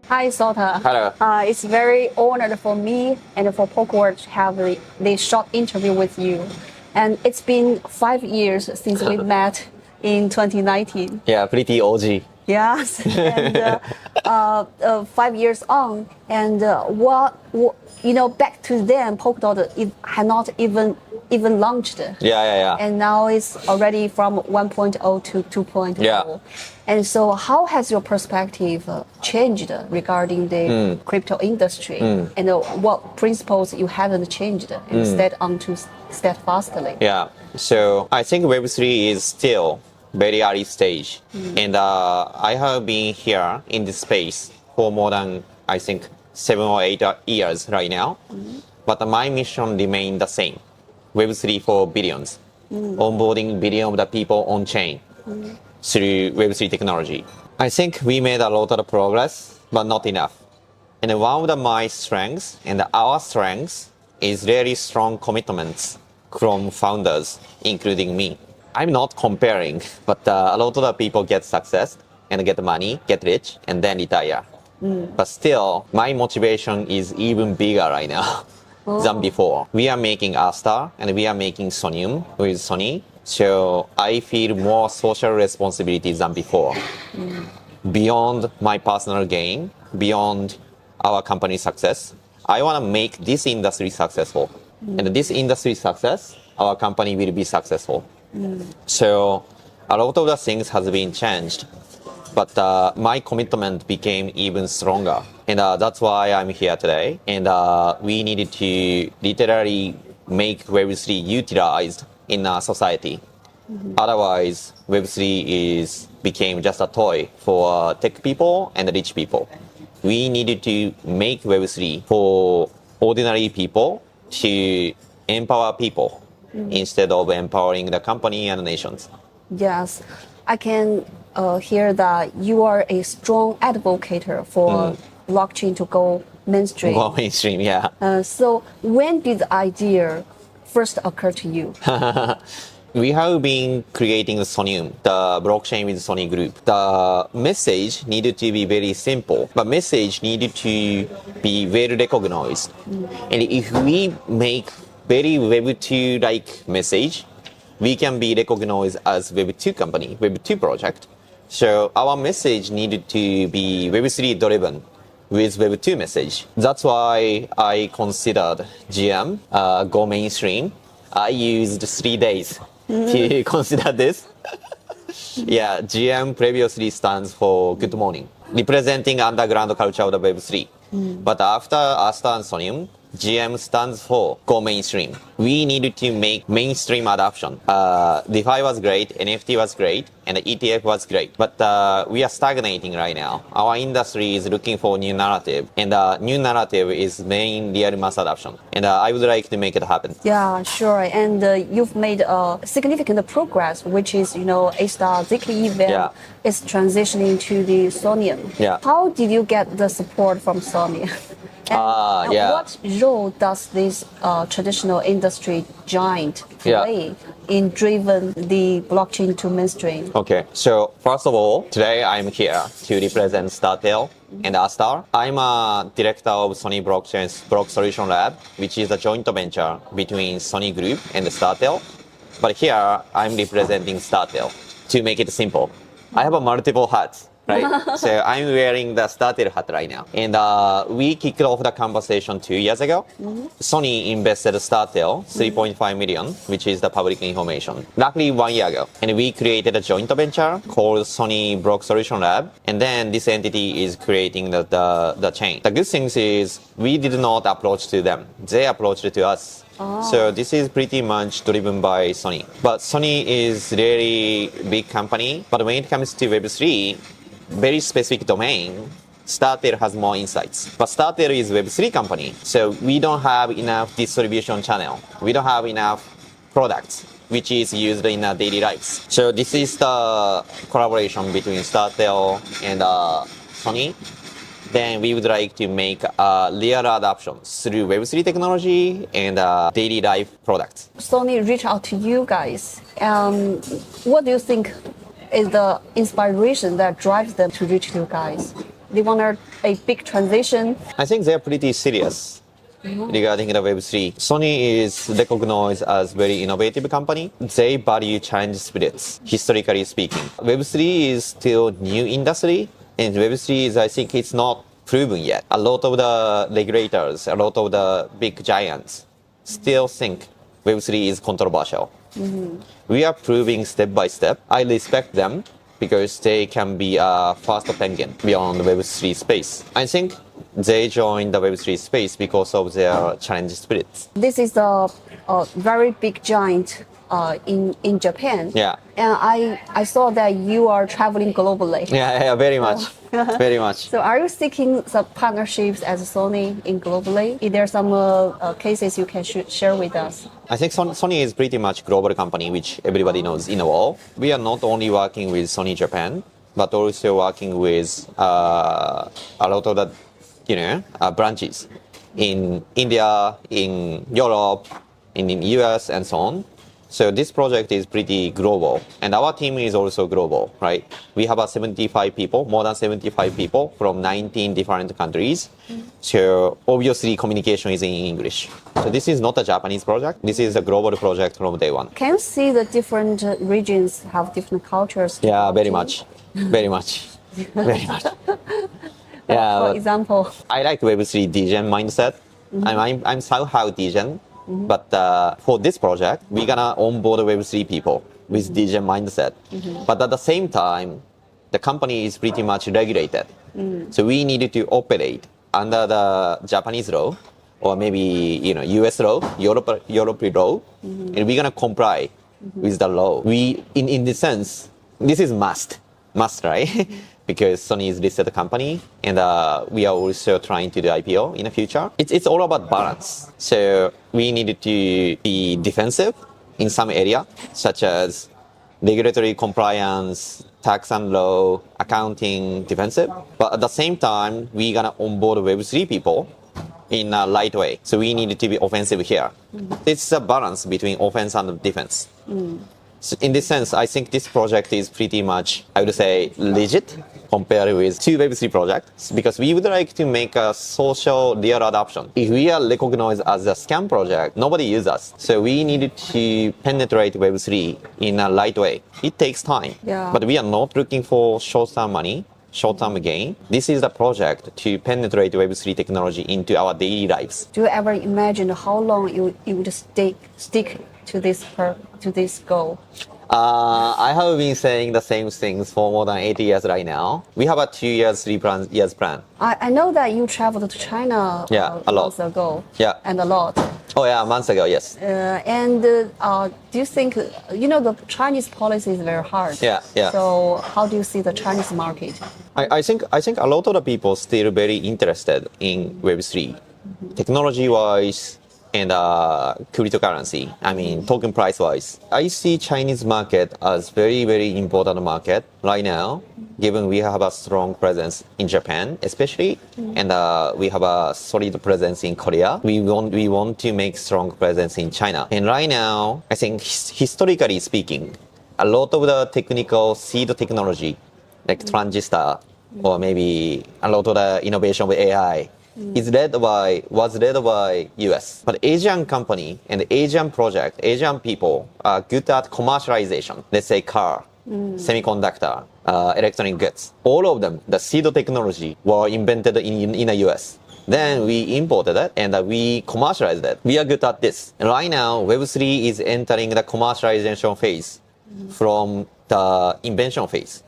Hi, Sota. Hello. It's very honored for me and for PolkaWorld to have this short interview with you. And it's been 5 years since we met in 2019. Yeah, pretty OG. Yes, and 5 years on, and back to then, Polkadot it had not even launched. Yeah. And now it's already from 1.0 to 2.0. Yeah. And so, how has your perspective changed regarding the crypto industry, and what principles you haven't changed instead onto steadfastly? Yeah. So I think Web3 is still very early stage, and I have been here in this space for more than I think 7 or 8 years right now. But my mission remains the same: Web3 for billions, onboarding billion of the people on chain through Web3 technology. I think we made a lot of progress, but not enough. And one of my strengths and our strengths is really strong commitments from founders, including me. I'm not comparing, but a lot of the people get success and get money, get rich, and then retire. But still, my motivation is even bigger right now than before. We are making Astar and we are making Soneium with Sony. So I feel more social responsibility than before. Beyond my personal gain, beyond our company's success, I want to make this industry successful. And this industry success, our company will be successful. So a lot of the things has been changed, but my commitment became even stronger. And that's why I'm here today. And we needed to literally make Web3 utilized in our society. Otherwise, Web3 became just a toy for tech people and rich people. We needed to make Web3 for ordinary people to empower people instead of empowering the company and the nations. Yes, I can hear that you are a strong advocate for blockchain to go mainstream. Go mainstream, yeah. So when did the idea first occur to you? We have been creating the Soneium, the blockchain with Sony group. The message needed to be very simple, but message needed to be well recognized. And if we make very Web2-like message, we can be recognized as Web2 company, Web2 project. So our message needed to be Web3 driven with Web2 message. That's why I considered GM go mainstream. I used 3 days to consider this. Yeah, GM previously stands for Good Morning, representing underground culture of the Web3. But after Astar and Soneium, GM stands for Go Mainstream. We needed to make mainstream adoption. DeFi was great, NFT was great, and the ETF was great. But we are stagnating right now. Our industry is looking for new narrative, and the new narrative is main real mass adoption. And I would like to make it happen. Yeah, sure. And you've made significant progress, which is, Astar Zikli event is transitioning to the Soneium. Yeah. How did you get the support from Sony? And what role does this traditional industry giant play in driving the blockchain to mainstream? Okay, so first of all, today I'm here to represent Startel and Astar. I'm a director of Sony Blockchain's Block Solution Lab, which is a joint venture between Sony Group and Startel. But here I'm representing Startel. To make it simple, I have multiple hats. Right? So I'm wearing the Startel hat right now. And we kicked off the conversation 2 years ago. Sony invested Startel 3.5 million, which is the public information, roughly 1 year ago. And we created a joint venture called Sony Block Solution Lab. And then this entity is creating the chain. The good thing is we did not approach to them. They approached to us. So this is pretty much driven by Sony. But Sony is really big company. But when it comes to Web3, very specific domain, Startel has more insights. But Startel is Web3 company, so we don't have enough distribution channel. We don't have enough products which is used in our daily lives. So this is the collaboration between Startel and Sony. Then we would like to make real adoptions through Web3 technology and daily life products. Sony reached out to you guys. What do you think is the inspiration that drives them to reach you guys? they want a big transition. I think they're pretty serious regarding the Web3. Sony is recognized as very innovative company. They value challenge spirits, historically speaking. Web3 is still new industry, and Web3 is, I think, it's not proven yet. A lot of the regulators, a lot of the big giants still think Web3 is controversial. We are proving step by step. I respect them because they can be a fast penguin beyond the Web3 space. I think they joined the Web3 space because of their challenge spirits. This is a very big giant in Japan. Yeah. And I saw that you are traveling globally. Yeah, very much. Very much. So are you seeking some partnerships as Sony in globally? Is there some cases you can share with us? I think Sony is pretty much global company, which everybody knows in the world. We are not only working with Sony Japan, but also working with a lot of the branches in India, in Europe, in the US, and so on. So this project is pretty global, and our team is also global, right? We have 75 people, more than 75 people from 19 different countries. So obviously communication is in English. So this is not a Japanese project. This is a global project from day one. Can you see the different regions have different cultures? Yeah, very much. Very much. Very much. Yeah. For example? I like Web3 Degen mindset. I'm somehow Degen. But for this project, we're gonna onboard Web3 people with Degen mindset. But at the same time, the company is pretty much regulated. So we needed to operate under the Japanese law, or maybe US law, European law, and we're gonna comply with the law. We, in this sense, this is must, right? Because Sony is listed company, and we are also trying to do IPO in the future. It's all about balance. So we needed to be defensive in some area, such as regulatory compliance, tax and law, accounting, defensive. But at the same time, we're gonna onboard Web3 people in a light way. So we needed to be offensive here. It's a balance between offense and defense. So in this sense, I think this project is pretty much, I would say, legit compared with two Web3 projects, because we would like to make a social real adoption. If we are recognized as a scam project, nobody uses us. So we needed to penetrate Web3 in a light way. It takes time, but we are not looking for short-term money, short-term gain. This is the project to penetrate Web3 technology into our daily lives. Do you ever imagine how long you would stick to this goal? I have been saying the same things for more than 8 years right now. We have a 2 years, 3 years plan. I know that you traveled to China a lot. months ago. Yeah. And a lot. Oh yeah, months ago, yes. Do you think, the Chinese policy is very hard. Yeah. So how do you see the Chinese market? I think a lot of the people still very interested in Web3, technology-wise, and cryptocurrency, token price-wise. I see Chinese market as very, very important market right now, given we have a strong presence in Japan, especially, and we have a solid presence in Korea. We want to make strong presence in China. And right now, I think historically speaking, a lot of the technical seed technology, like transistor, or maybe a lot of the innovation with AI, was led by US. But Asian company and Asian project, Asian people are good at commercialization. Let's say car, semiconductor, electronic goods. All of them, the seed technology were invented in the US. Then we imported it and we commercialized it. We are good at this. And right now, Web3 is entering the commercialization phase from the invention phase.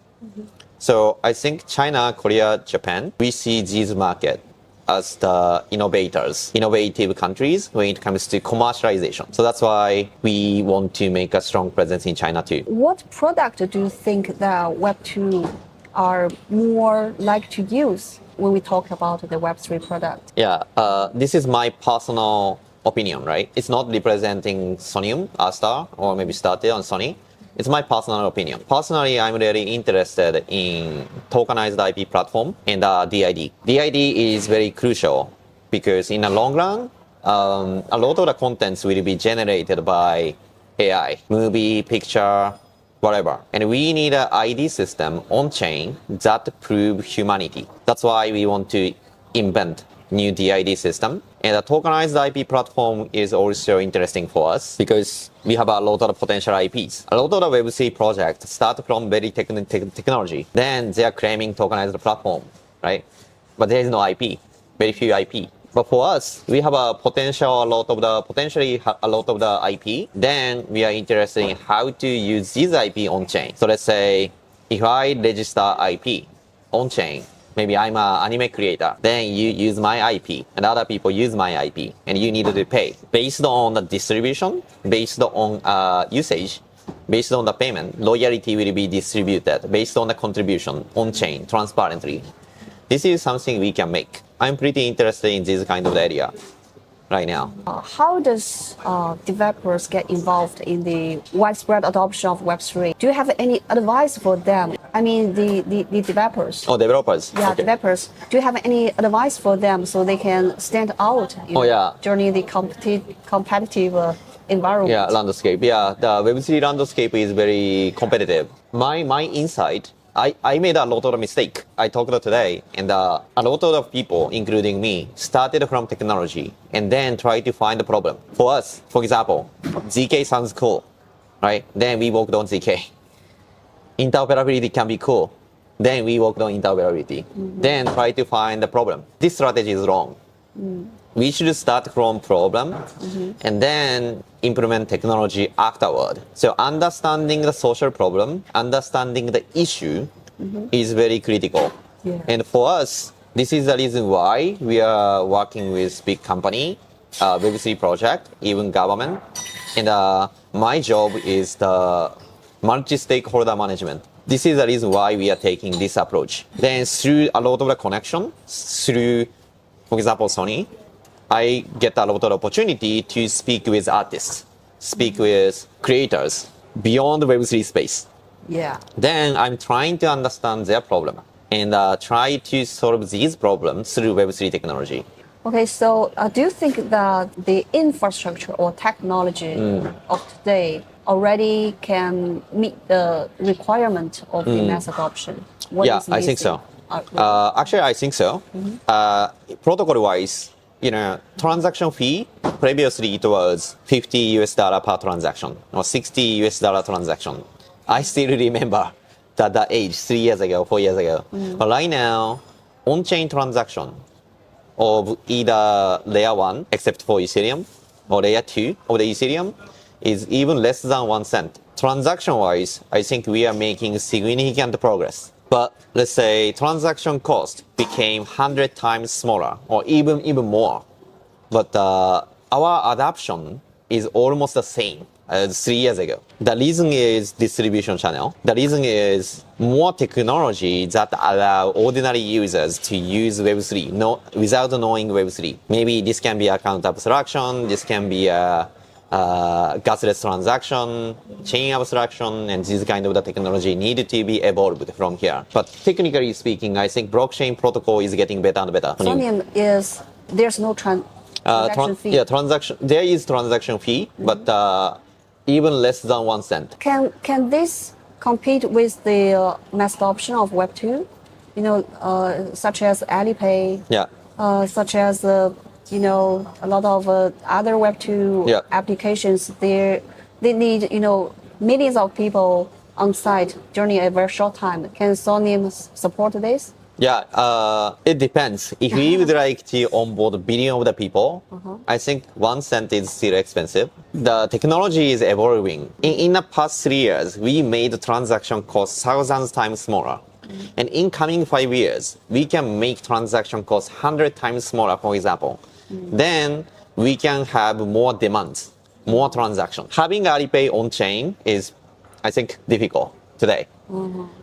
So I think China, Korea, Japan, we see these markets as the innovative countries when it comes to commercialization. So that's why we want to make a strong presence in China too. What product do you think that Web2 are more like to use when we talk about the Web3 product? Yeah, this is my personal opinion, right? It's not representing Soneium, Astar, or maybe Sota on Sony. It's my personal opinion. Personally, I'm really interested in tokenized IP platform and DID. DID is very crucial because in the long run, a lot of the contents will be generated by AI, movie, picture, whatever. And we need an ID system on-chain that prove humanity. That's why we want to invent new DID system. And the tokenized IP platform is also interesting for us because we have a lot of potential IPs. A lot of the Web3 projects start from very technology. Then they are claiming tokenized platform, right? But there is no IP, very few IP. But for us, we have potentially a lot of the IP. Then we are interested in how to use this IP on chain. So let's say if I register IP on chain, maybe I'm an anime creator, then you use my IP and other people use my IP and you need to pay. Based on the distribution, based on usage, based on the payment, loyalty will be distributed based on the contribution on chain transparently. This is something we can make. I'm pretty interested in this kind of area right now. How does developers get involved in the widespread adoption of Web3? Do you have any advice for them? I mean, the developers. Oh, developers. Yeah, okay. developers. Do you have any advice for them so they can stand out during the competitive environment? Yeah, landscape. Yeah, the Web3 landscape is very competitive. My insight, I made a lot of mistake. I talked today, and a lot of people, including me, started from technology and then tried to find the problem. For us, for example, ZK sounds cool, right? Then we worked on ZK. Interoperability can be cool. Then we worked on interoperability. Then try to find the problem. This strategy is wrong. We should start from problem and then implement technology afterward. So understanding the social problem, understanding the issue is very critical. Yeah. And for us, this is the reason why we are working with big company, Web3 project, even government. And my job is the multi-stakeholder management. This is the reason why we are taking this approach. Then through a lot of the connection, through, for example, Sony, I get a lot of opportunity to speak with artists, speak with creators beyond the Web3 space. Yeah. Then I'm trying to understand their problem and try to solve these problems through Web3 technology. Okay, so do you think that the infrastructure or technology of today already can meet the requirement of the mass adoption? What Yeah, is I think missing? so. Actually, I think so. Protocol-wise, transaction fee, previously it was $50 per transaction or $60 transaction. I still remember that age 3 years ago, 4 years ago. But right now, on-chain transaction of either layer 1, except for Ethereum, or layer 2 of the Ethereum, is even less than 1 cent. Transaction-wise, I think we are making significant progress. But let's say transaction cost became 100 times smaller or even more. But our adoption is almost the same as 3 years ago. The reason is distribution channel. The reason is more technology that allow ordinary users to use Web3 without knowing Web3. Maybe this can be account abstraction, this can be a gasless transaction, chain abstraction, and this kind of the technology needed to be evolved from here. But technically speaking, I think blockchain protocol is getting better and better. Soneium is, there's no transaction fee. Yeah, there is transaction fee, but even less than 1 cent. Can this compete with the mass adoption of Web2? Such as Alipay, such as a lot of other Web2 applications. They need millions of people on site during a very short time. Can Soneium support this? Yeah, it depends. If we would like to onboard a billion of the people, I think 1 cent is still expensive. The technology is evolving. In the past 3 years, we made the transaction cost thousands times smaller. And in coming 5 years, we can make transaction costs 100 times smaller, for example. Then we can have more demands, more transactions. Having Alipay on chain is, I think, difficult today.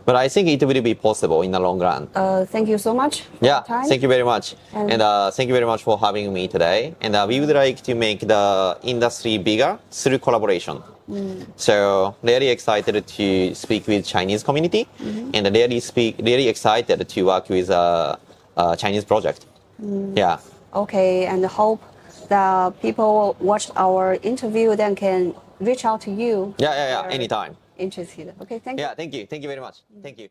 But I think it will be possible in the long run. Thank you so much for your time. Thank you very much. And thank you very much for having me today. And we would like to make the industry bigger through collaboration. So really excited to speak with Chinese community and really excited to work with a Chinese project. Yeah. Okay, and hope the people watch our interview then can reach out to you. Yeah, anytime. interested. Okay, thank you. Yeah, thank you very much. Thank you.